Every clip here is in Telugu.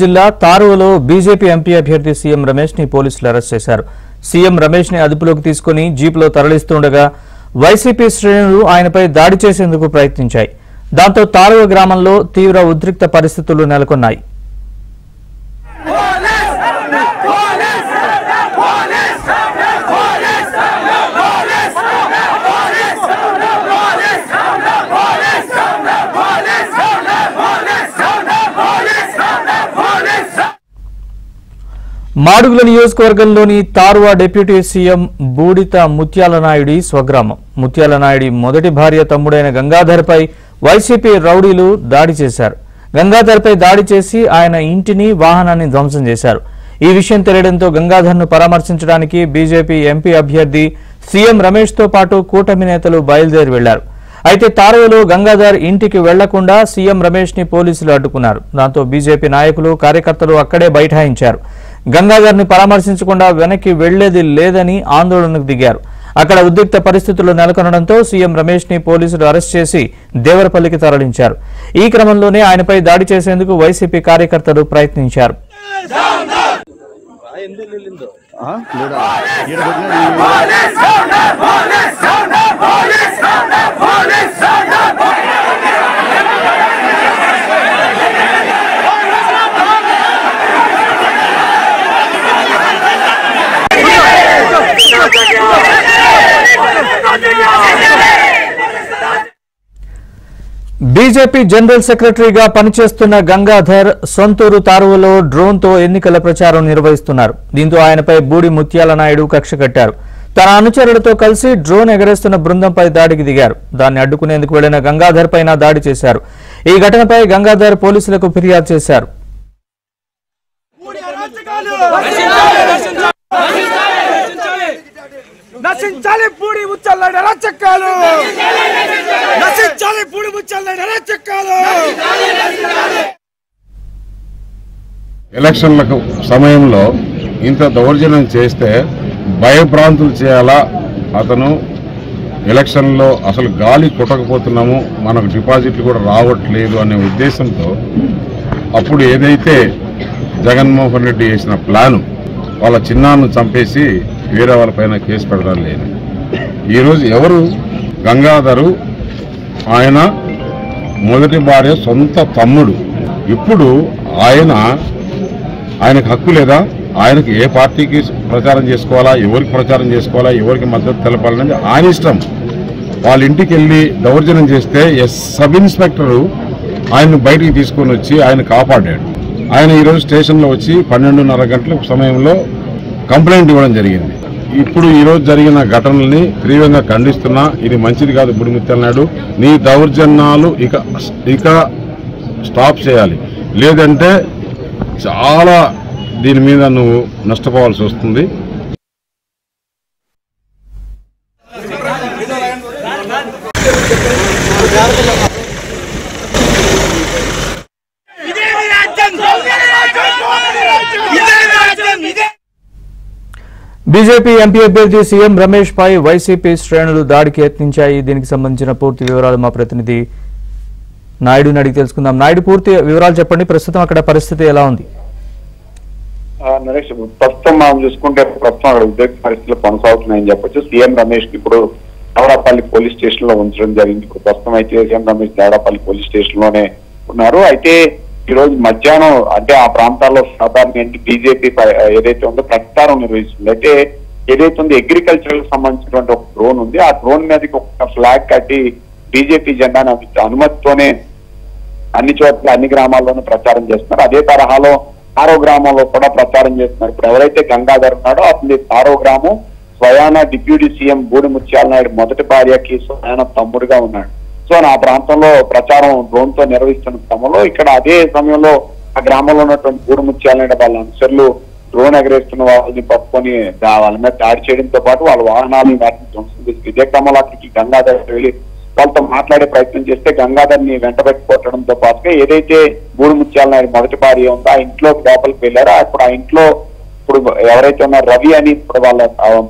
జిల్లా తారువలో బీజేపీ ఎంపీ అభ్యర్థి సీఎం రమేష్ ని పోలీసులు అరెస్ట్ చేశారు. సీఎం రమేష్ ని అదుపులోకి తీసుకుని జీప్లో తరలిస్తుండగా వైసీపీ శ్రేణులు ఆయనపై దాడి చేసేందుకు ప్రయత్నించాయి. దాంతో తారువ గ్రామంలో తీవ్ర ఉద్రిక్త పరిస్థితులు నెలకొన్నాయి. మాడుగుల నియోజకవర్గంలోని తారువా డిప్యూటీ సీఎం బూడిత ముత్యాలనాయుడి స్వగ్రామం. ముత్యాలనాయుడి మొదటి భార్య తమ్ముడైన గంగాధర్పై వైసీపీ రౌడీలు దాడి చేశారు. గంగాధర్పై దాడి చేసి ఆయన ఇంటిని వాహనాన్ని ధ్వంసం చేశారు. ఈ విషయం తెలియడంతో గంగాధర్ను పరామర్శించడానికి బీజేపీ ఎంపీ అభ్యర్థి సీఎం రమేష్ తో పాటు కూటమి నేతలు బయలుదేరి వెళ్లారు. అయితే తారువలో గంగాధర్ ఇంటికి వెళ్లకుండా సీఎం రమేష్ ని పోలీసులు అడ్డుకున్నారు. దాంతో బీజేపీ నాయకులు కార్యకర్తలు అక్కడే బైఠాయించారు. గంగాధర్ ని పరామర్శించకుండా వెనక్కి వెళ్లేది లేదని ఆందోళనకు దిగారు. అక్కడ ఉద్రిక్త పరిస్థితులు నెలకొనడంతో సీఎం రమేష్ ని పోలీసులు అరెస్ట్ చేసి దేవరపల్లికి తరలించారు. ఈ క్రమంలోనే ఆయనపై దాడి చేసేందుకు వైసీపీ కార్యకర్తలు ప్రయత్నించారు. బీజేపీ జనరల్ సెక్రటరీగా పనిచేస్తున్న గంగాధర్ సొంతూరు తారువలో డ్రోన్ తో ఎన్నికల ప్రచారం నిర్వహిస్తున్నారు. దీంతో ఆయనపై బూడి ముత్యాలనాయుడు కక్ష కట్టారు. తన అనుచరులతో కలిసి డ్రోన్ ఎగరేస్తున్న బృందంపై దాడికి దిగారు. దాన్ని అడ్డుకునేందుకు వెళ్లిన గంగాధర్ పైన దాడి చేశారు. ఈ ఘటనపై గంగాధర్ పోలీసులకు ఫిర్యాదు చేశారు. నశించాలి పూడి ముత్యాలనాయుడు అరాచకాలు, నశించాలి పూడి ముత్యాలనాయుడు అరాచకాలు. ఎలక్షన్లకు సమయంలో ఇంత దౌర్జన్యం చేస్తే భయభ్రాంతులు చేయాలా, అతను ఎలక్షన్లో అసలు గాలి కొట్టకపోతున్నాము, మనకు డిపాజిట్లు కూడా రావట్లేదు అనే ఉద్దేశంతో అప్పుడు ఏదైతే జగన్మోహన్ రెడ్డి చేసిన ప్లాను వాళ్ళ చిన్నాన్ని చంపేసి వేరే వాళ్ళపైన కేసు పెడతారు లేదు. ఈరోజు ఎవరు గంగాధరు ఆయన మొదటి భార్య సొంత తమ్ముడు. ఇప్పుడు ఆయనకు హక్కు లేదా? ఆయనకు ఏ పార్టీకి ప్రచారం చేసుకోవాలా, ఎవరికి ప్రచారం చేసుకోవాలా, ఎవరికి మద్దతు తెలపాలనేది ఆయన ఇష్టం. వాళ్ళ ఇంటికి వెళ్ళి దౌర్జన్యం చేస్తే సబ్ ఇన్స్పెక్టరు ఆయన్ని బయటికి తీసుకొని వచ్చి ఆయన కాపాడాడు. ఆయన ఈరోజు స్టేషన్లో వచ్చి 12:30 గంటల సమయంలో కంప్లైంట్ ఇవ్వడం జరిగింది. ఇప్పుడు ఈరోజు జరిగిన ఘటనల్ని తీవ్రంగా ఖండిస్తున్నా. ఇది మంచిది కాదు. బూడి ముత్యాలనాయుడు, నీ దౌర్జన్యాలు ఇక స్టాప్ చేయాలి, లేదంటే చాలా దీని మీద నువ్వు నష్టపోవాల్సి వస్తుంది. బీజేపీ ఎంపీ అభ్యర్థి సీఎం రమేష్ పై వైసీపీ శ్రేణులు దాడికి యత్నించాయి. దీనికి సంబంధించిన పూర్తి వివరాలు మా ప్రతినిధి నాయుడుని అడిగి తెలుసుకుందాం. నాయుడు, పూర్తి వివరాలు చెప్పండి. ప్రస్తుతం అక్కడ పరిస్థితి ఎలా ఉంది? నరేష్, ప్రస్తుతం మనం చూసుకుంటే ప్రస్తుతం అక్కడ ఉద్రిక్త పరిస్థితులు కొనసాగుతున్నాయని చెప్పొచ్చు. సీఎం రమేష్ కి ఇప్పుడు దేవరపల్లి పోలీస్ స్టేషన్ లో ఉంచడం జరిగింది. ఇప్పుడు ప్రస్తుతం అయితే CM Ramesh Devarapalli police station లోనే ఉన్నారు. అయితే ఈ రోజు మధ్యాహ్నం అంటే ఆ ప్రాంతాల్లో సాధారణ బీజేపీ ఏదైతే ఉందో ప్రచారం నిర్వహిస్తుంది. అయితే ఏదైతే ఉందో అగ్రికల్చర్ కి సంబంధించినటువంటి ఒక డ్రోన్ ఉంది. ఆ డ్రోన్ మీదకి ఒక ఫ్లాగ్ కట్టి బీజేపీ జెండాను అనుమతితోనే అన్ని చోట్ల అన్ని గ్రామాల్లోనూ ప్రచారం చేస్తున్నారు. అదే తరహాలో తారో గ్రామంలో కూడా ప్రచారం చేస్తున్నారు. ఇప్పుడు ఎవరైతే గంగాధర్ ఉన్నాడో అతని తారో గ్రామం స్వయాన డిప్యూటీ సీఎం బూడి ముత్యాలనాయుడు మొదటి భార్యకి స్వయాన తమ్ముడుగా ఉన్నాడు. సో ఆ ప్రాంతంలో ప్రచారం డ్రోన్ తో నిర్వహిస్తున్న క్రమంలో ఇక్కడ అదే సమయంలో ఆ గ్రామంలో ఉన్నటువంటి బూడి ముత్యాలనాయుడు వాళ్ళ అనుచరులు డ్రోన్ ఎగరేస్తున్న వాళ్ళని పట్టుకొని వాళ్ళ మీద దాడి చేయడంతో పాటు వాళ్ళ వాహనాలను వాటిని ధ్వంసం చేసి ఇదే క్రమంలో అక్కడికి గంగాధర్ వెళ్లి వాళ్ళతో మాట్లాడే ప్రయత్నం చేస్తే గంగాధర్ ని వెంటబెట్టి కొట్టడంతో పాటుగా ఏదైతే బూడి ముత్యాలనాయుడు మొదటి భార్య ఉందో ఆ ఇంట్లో లోపలికి వెళ్ళారో అప్పుడు ఆ ఇంట్లో ఇప్పుడు ఎవరైతే ఉన్నారో రవి అని ఇప్పుడు వాళ్ళ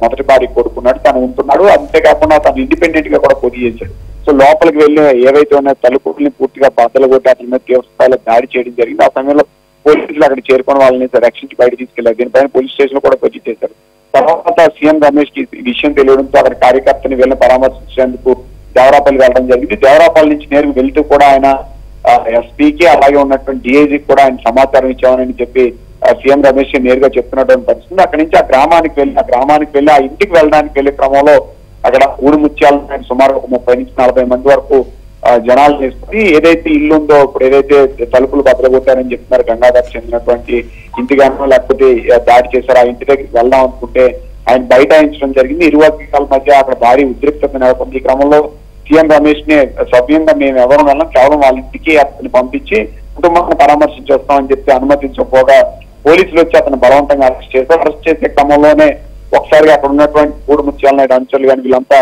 మొదటి భార్య కొడుకున్నాడు, తను ఉంటున్నాడు. అంతేకాకుండా తను ఇండిపెండెంట్ గా కూడా పోటీ చేశాడు. సో లోపలికి వెళ్ళి ఏవైతే ఉన్నాయో తలుపుల్ని పూర్తిగా బద్దలు కొట్టి అతని మీద తీవ్ర స్థాయిలో దాడి చేయడం జరిగింది. ఆ సమయంలో పోలీసులు అక్కడ చేరుకొని వాళ్ళని రక్షించి బయట తీసుకెళ్లారు. దీనిపైన పోలీస్ స్టేషన్ లో కూడా ఫిర్యాదు చేశారు. తర్వాత సీఎం రమేష్ కి ఈ విషయం తెలియడంతో అక్కడ కార్యకర్తని వీళ్ళని పరామర్శించేందుకు దేవరాపల్లి వెళ్ళడం జరిగింది. దేవరాపల్లి నుంచి నేరుగా వెళ్తూ కూడా ఆయన ఎస్పీకి అలాగే ఉన్నటువంటి డిఐజీకి కూడా ఆయన సమాచారం ఇచ్చామని చెప్పి సీఎం రమేష్ నేరుగా చెప్తున్నటువంటి పరిస్థితి. అక్కడి నుంచి ఆ గ్రామానికి వెళ్ళి ఆ ఇంటికి వెళ్ళడానికి వెళ్లే క్రమంలో అక్కడ ఊడిముత్యాల సుమారు 30 నుంచి 40 మంది వరకు జనాలు వేసుకుని ఏదైతే ఇల్లు ఉందో ఇప్పుడు ఏదైతే తలుపులు బద్దలగొట్టారని చెప్తున్నారు గంగాధర్ చెందినటువంటి ఇంటిగానో లేకపోతే దాడి చేశారు, ఆ ఇంటి దగ్గరికి వెళ్దాం అనుకుంటే ఆయన బైఠాయించడం జరిగింది. ఇరు వర్గాల మధ్య అక్కడ భారీ ఉద్రిక్తత నెలకొంది. ఈ క్రమంలో సీఎం రమేష్ ని సవ్యంగా మేము ఎవరు వెళ్ళాం, కేవలం వాళ్ళ ఇంటికి అతన్ని పంపించి కుటుంబాన్ని పరామర్శించి వస్తామని చెప్పి అనుమతించకపోగా పోలీసులు వచ్చి అతను బలవంతంగా అరెస్ట్ చేశారు. అరెస్ట్ చేసే క్రమంలోనే ఒకసారిగా అక్కడ ఉన్నటువంటి ఊడిముత్యాల నాయుడు అనుచరులు కానీ వీళ్ళంతా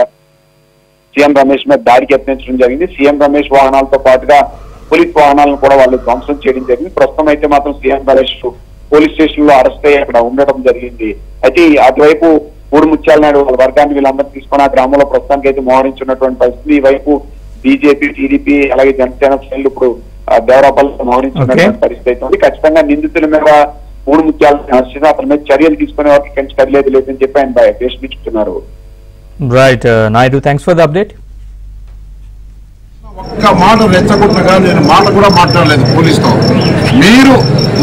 సీఎం రమేష్ మీద దాడికి యత్నించడం జరిగింది. సీఎం రమేష్ వాహనాలతో పాటుగా పోలీస్ వాహనాలను కూడా వాళ్ళు ధ్వంసం చేయడం జరిగింది. ప్రస్తుతం అయితే మాత్రం సీఎం రమేష్ పోలీస్ స్టేషన్ లో అరెస్ట్ అయ్యి అక్కడ ఉండడం జరిగింది. అయితే అటువైపు ఊడిముత్యాల నాయుడు వాళ్ళ వర్గాన్ని వీళ్ళందరూ తీసుకుని ఆ గ్రామంలో ప్రస్తుతానికి అయితే మోహరించున్నటువంటి పరిస్థితి. ఈ వైపు బీజేపీ, టీడీపీ అలాగే జనసేన శ్రేణులు ఇప్పుడు దేవరాపల్లి మోహరించున్నటువంటి పరిస్థితి అయితే ఖచ్చితంగా నిందితుల మీద ఊడిముత్యాలను అరెస్ట్ చేసి అతని మీద చర్యలు తీసుకునే వారికి కంచి కదిలేదు లేదని చెప్పి ఆయన ప్రశ్నిస్తున్నారు. Right Naidu, thanks for the update. ఒక్క మాట రెచ్చగొట్టగా నేను మాట కూడా మాట్లాడలేదు పోలీసుతో. మీరు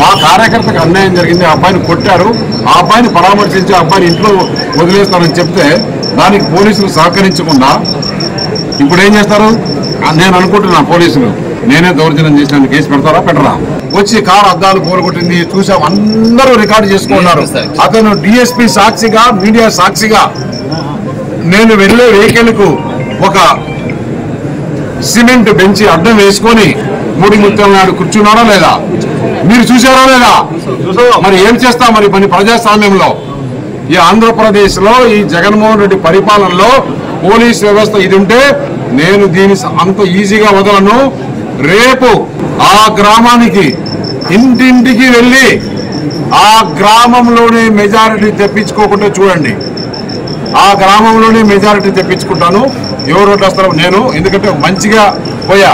మా కార్యకర్తకు అన్యాయం జరిగింది, ఆ అబ్బాయిని కొట్టారు, ఆ అబ్బాయిని పరామర్శించి ఆ అబ్బాయిని ఇంట్లో వదిలేస్తారని చెప్తే దానికి పోలీసులు సహకరించకుండా ఇప్పుడు ఏం చేస్తారు? నేను అనుకుంటున్నా పోలీసులు నేనే దౌర్జన్యం చేసిన కేసు పెడతారా పెట్టరా? వచ్చి కారు అద్దాలు పోలగొట్టింది చూసాం, అందరూ రికార్డు చేసుకున్నారు. అతను డిఎస్పీ సాక్షిగా మీడియా సాక్షిగా నేను వెళ్లే వెహికల్ కు ఒక సిమెంట్ బెంచి అడ్డం వేసుకొని ఊడిముత్యాల నాయుడు కూర్చున్నారా లేదా? మీరు చూసారా లేదా? మరి ఏం చేస్తా మరి ప్రజాస్వామ్యంలో ఈ ఆంధ్రప్రదేశ్ లో ఈ జగన్మోహన్ రెడ్డి పరిపాలనలో పోలీస్ వ్యవస్థ ఇది ఉంటే నేను దీన్ని అంత ఈజీగా వదలను. రేపు ఆ గ్రామానికి ఇంటింటికి వెళ్ళి ఆ గ్రామంలోనే మెజారిటీ తెప్పించుకోకుండా చూడండి. ఆ గ్రామంలోనే మెజారిటీ తెప్పించుకుంటాను. ఎవరు వస్తారు నేను, ఎందుకంటే మంచిగా పోయా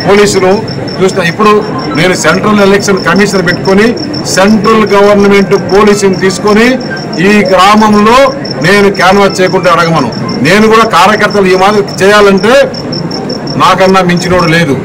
పోలీసులు చూస్తా. ఇప్పుడు నేను సెంట్రల్ ఎలక్షన్ కమిషన్ పెట్టుకొని సెంట్రల్ గవర్నమెంట్ పోలీసుని తీసుకొని ఈ గ్రామంలో నేను క్యాన్వాస్ చేయకుండా అడగమను. నేను కూడా కార్యకర్తలు ఈ మాదిరి చేయాలంటే నాకన్నా మించినోడు లేదు.